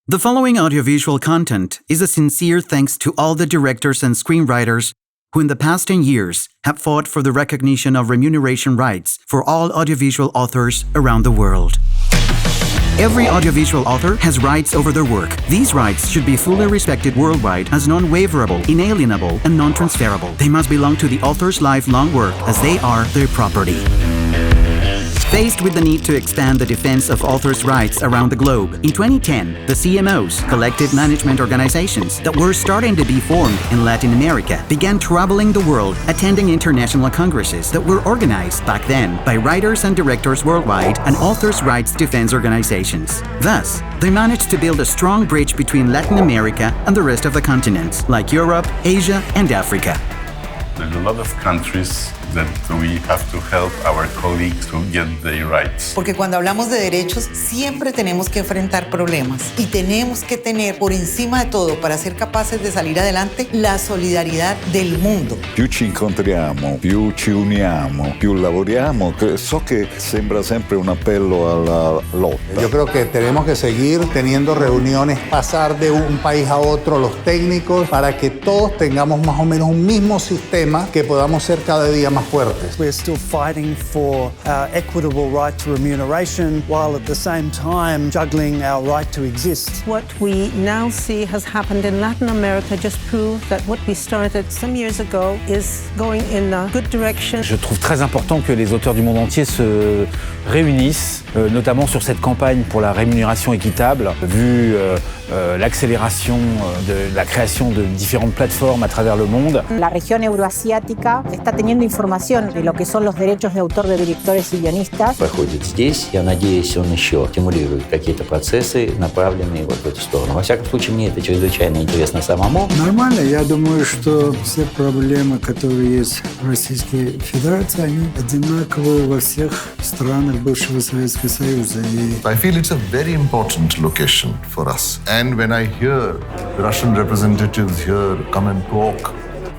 The following audiovisual content is a sincere thanks to all the directors and screenwriters who in the past 10 years have fought for the recognition of remuneration rights for all audiovisual authors around the world. Every audiovisual author has rights over their work. These rights should be fully respected worldwide as non-waiverable, inalienable, and non-transferable. They must belong to the author's lifelong work as they are their property. Faced with the need to expand the defense of authors' rights around the globe, in 2010, the CMOs, collective management organizations, that were starting to be formed in Latin America, began traveling the world, attending international congresses that were organized back then by writers and directors worldwide and authors' rights defense organizations. Thus, they managed to build a strong bridge between Latin America and the rest of the continents, like Europe, Asia, and Africa. There's a lot of countries that we have to help our colleagues to get their rights. Porque cuando hablamos de derechos, siempre tenemos que enfrentar problemas y tenemos que tener por encima de todo, para ser capaces de salir adelante, la solidaridad del mundo. Più ci incontriamo, più ci uniamo, più lavoriamo. So che sembra sempre un appello alla lotta. Yo creo que tenemos que seguir teniendo reuniones, pasar de un país a otro los técnicos para que todos tengamos más o menos un mismo sistema que podamos ser cada día más fuertes. We're still fighting for our equitable right to remuneration while at the same time juggling our right to exist. What we now see has happened in Latin America just proved that what we started some years ago is going in a good direction. Je trouve très important que les auteurs du monde entier se réunissent, notamment sur cette campagne pour la rémunération équitable, vu l'accélération de la création de différentes plateformes à travers le monde. La región euroasiática está teniendo información de lo que son los derechos de autor de directores y guionistas. Проходит здесь, я надеюсь, он еще стимулирует какие-то процессы, направленные вот в эту сторону. Во всяком случае, мне это чрезвычайно интересно самому. Нормально, я думаю, что все проблемы, которые есть в Российской Федерации, они одинаковые во всех странах бывшего Советского Союза. I feel it's a very important location for us. And when I hear the Russian representatives here come and talk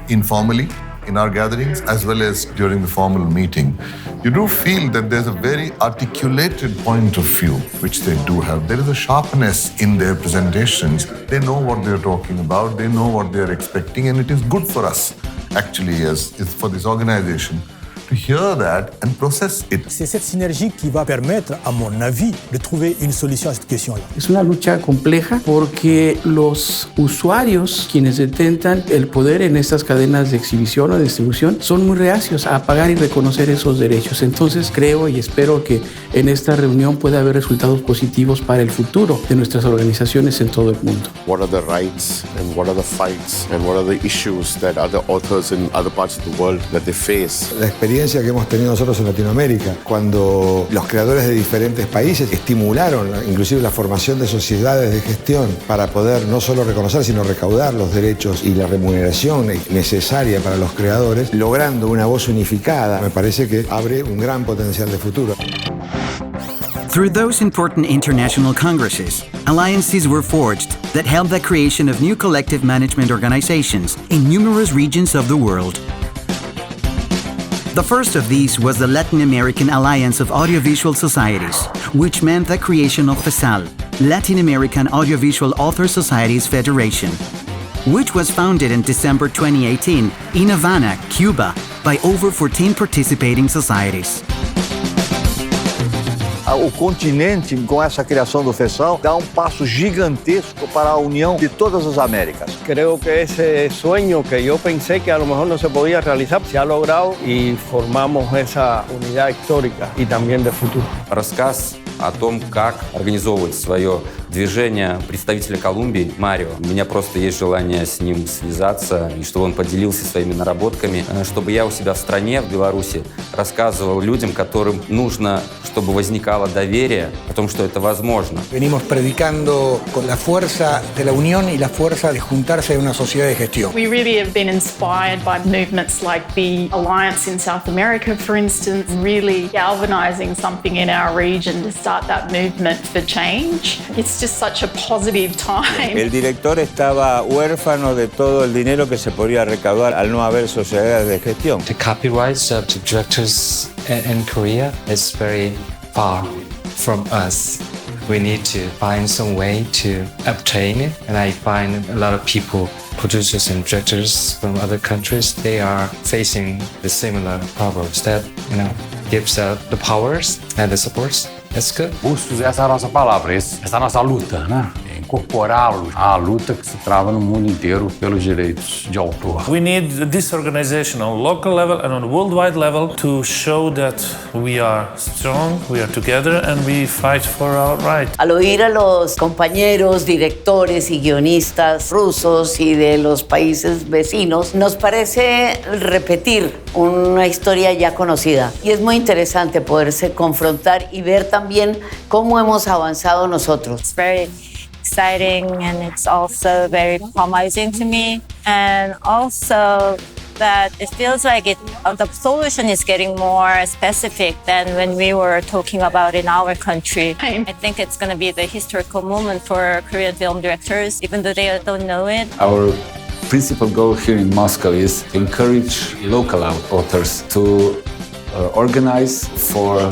informally in our gatherings, as well as during the formal meeting, you do feel that there's a very articulated point of view, which they do have. There is a sharpness in their presentations. They know what they're talking about, they know what they're expecting, and it is good for us, actually, as for this organization, to hear that and process it. C'est cette synergie qui va permettre, à mon avis, de trouver une solution à cette question-là. Es una lucha compleja porque los usuarios, quienes detentan el poder en estas cadenas de exhibición o de distribución, son muy reacios a pagar y reconocer esos derechos. Entonces creo y espero que en esta reunión pueda haber resultados positivos para el futuro de nuestras organizaciones en todo el mundo. What are the rights and what are the fights and what are the issues that other authors in other parts of the world that they face? La experiencia que hemos tenido nosotros en Latinoamérica, cuando los creadores de diferentes países estimularon inclusive la formación de sociedades de gestión para poder no solo reconocer, sino recaudar los derechos y la remuneración necesaria para los creadores, logrando una voz unificada, me parece que abre un gran potencial de futuro. Through those important international congresses, alliances were forged that helped the creation of new collective management organizations in numerous regions of the world. The first of these was the Latin American Alliance of Audiovisual Societies, which meant the creation of FESAL, Latin American Audiovisual Author Societies Federation, which was founded in December 2018 in Havana, Cuba, by over 14 participating societies. O continente, com essa criação do FESAL, dá passo gigantesco para a união de todas as Américas. Creo que ese sueño que yo pensé que a lo mejor no se podía realizar, se ha logrado y formamos esa unidad histórica y también de futuro. Рассказ о том, как организовывать свое движение представителя Колумбии, Марио. У меня просто есть желание с ним связаться, и чтобы он поделился своими наработками, чтобы я у себя в стране, в Беларуси, рассказывал людям, которым нужно, чтобы возникало доверие о том, что это возможно. Venimos predicando con la fuerza de la unión y la fuerza de juntarse en una sociedad de gestión. We really have been inspired by movements like the Alliance in South America, for instance, really galvanizing something in our region to start that movement for change. It's just such a positive time. El director estaba huérfano de todo el dinero que se podía recaudar al no haber sociedades de gestión. The copyrights to directors in Korea is very far from us. we need to find some way to obtain it. And I find a lot of people, producers and directors from other countries, they are facing the similar problems that, gives the powers and the supports. That's good. Custos, essa é a nossa palavra, essa é a nossa luta, né? Incorporá-los à luta que se trava no mundo inteiro pelos direitos de autor. We need this organization on local level and on worldwide level to show that we are strong, we are together and we fight for our right. Al oír a los compañeros, directores y guionistas rusos y de los países vecinos, nos parece repetir una historia ya conocida. Y es muy interesante poderse confrontar y ver también cómo hemos avanzado nosotros. It's very exciting and it's also very promising to me, and also that it feels like the solution is getting more specific than when we were talking about in our country. I think it's going to be the historical moment for Korean film directors, even though they don't know it. Our principal goal here in Moscow is to encourage local authors to organize for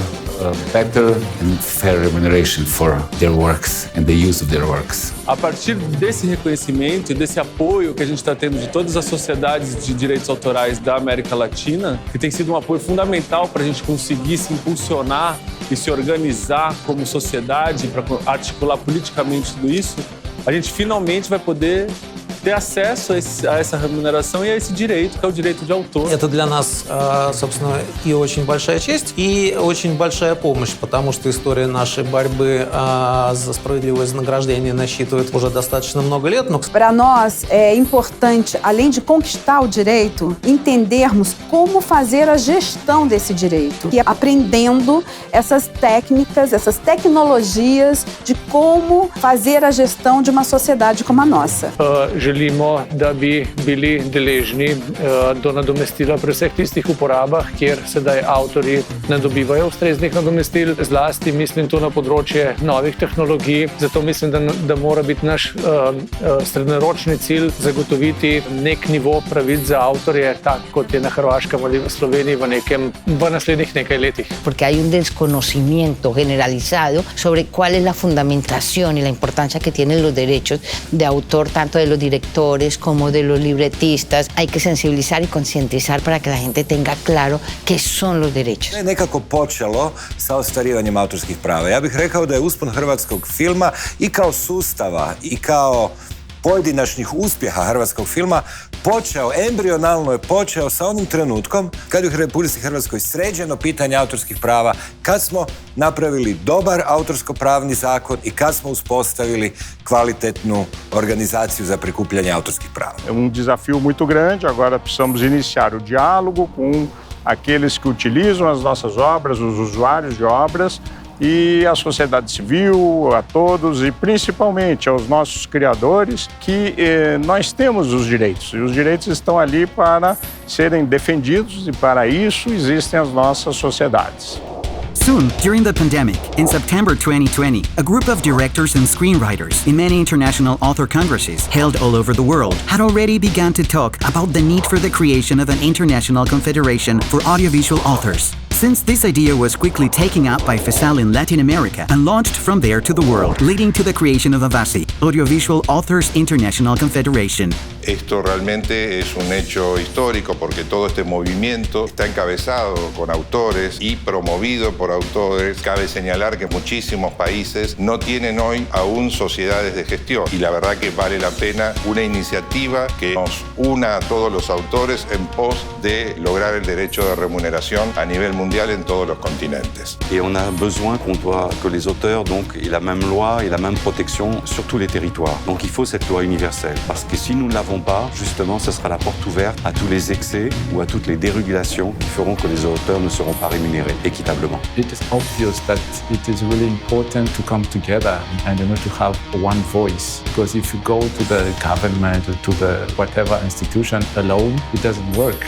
better and fair remuneration for their works and the use of their works. A partir desse reconhecimento e desse apoio que a gente está tendo de todas as sociedades de direitos autorais da América Latina, que tem sido um apoio fundamental para a gente conseguir se impulsionar e se organizar como sociedade, para articular politicamente tudo isso, a gente finalmente vai poder ter acesso a essa remuneração и a esse диреito, que é o диреito de autor. Это для нас, собственно, и очень большая честь, и очень большая помощь, потому что история нашей борьбы за справедливое вознаграждение насчитывает уже достаточно много лет. Para nós é importante, além de conquistar o direito, entendermos como fazer a gestão desse direito e aprendendo essas técnicas, essas tecnologias de como fazer a gestão de uma sociedade como a nossa. Želimo, da bi bili deležni do nadomestila pri vseh tistih uporabah, kjer sedaj avtorji ne dobivajo ustreznih nadomestil. Zlasti mislim tu na področje novih tehnologij. Zato mislim, da mora biti naš srednjeročni cilj zagotoviti nek nivo pravic za avtorje, tak kot je na Hrvaškem ali v Sloveniji v naslednjih nekaj letih. Porque hay un desconocimiento generalizado sobre cuál es la fundamentación y la importancia que tienen los derechos de autor, tanto de los directores como de los libretistas. Hay que sensibilizar y concientizar para que la gente tenga claro qué son los derechos. Je nekako počelo sa ostvarivanjem autorskih prava. Ja bih rekao da je uspon hrvatskog filma i kao sustava i kao pojedinačnih uspjeha hrvatskog filma embrionalno je počeo sa onim trenutkom kad je u Republici Hrvatskoj sređeno pitanje autorskih prava, kad smo napravili dobar autorsko-pravni zakon i kad smo uspostavili kvalitetnu organizaciju za prikupljanje autorskih prava. É desafio muito grande, agora precisamos iniciar o diálogo com aqueles que utilizam as nossas obras, os usuários de obras, e a sociedade civil, a todos e principalmente aos nossos criadores, que nós temos os direitos. E os direitos estão ali para serem defendidos e para isso existem as nossas sociedades. Soon, during the pandemic, in September 2020, a group of directors and screenwriters in many international author congresses held all over the world had already begun to talk about the need for the creation of an international confederation for audiovisual authors. Since this idea was quickly taken up by FESAL in Latin America and launched from there to the world, leading to the creation of AVACI, Audiovisual Authors International Confederation. Esto realmente es un hecho histórico porque todo este movimiento está encabezado con autores y promovido por autores. Cabe señalar que muchísimos países no tienen hoy aún sociedades de gestión y la verdad que vale la pena una iniciativa que nos una a todos los autores en pos de lograr el derecho de remuneración a nivel mundial en todos los continentes. Et on a besoin que les auteurs aient la même loi et la même protection sur tous les territoires. Donc il faut cette loi universelle parce que si nous ne l'avons pas, justement, ce sera la porte ouverte à tous les excès ou à toutes les dérégulations qui feront que les auteurs ne seront pas rémunérés équitablement. It is obvious that it is really important to come together and to have one voice. Because if you go to the government, to the whatever institution alone, it doesn't work.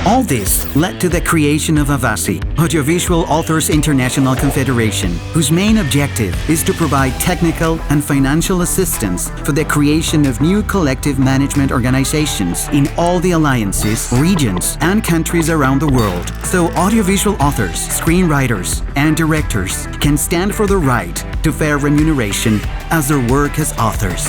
All this led to the creation of AVACI, Audiovisual Authors International Confederation, whose main objective is to provide technical and financial assistance for the creation of new collective management organizations in all the alliances, regions, and countries around the world, so audiovisual authors, screenwriters, and directors can stand for the right to fair remuneration as their work as authors.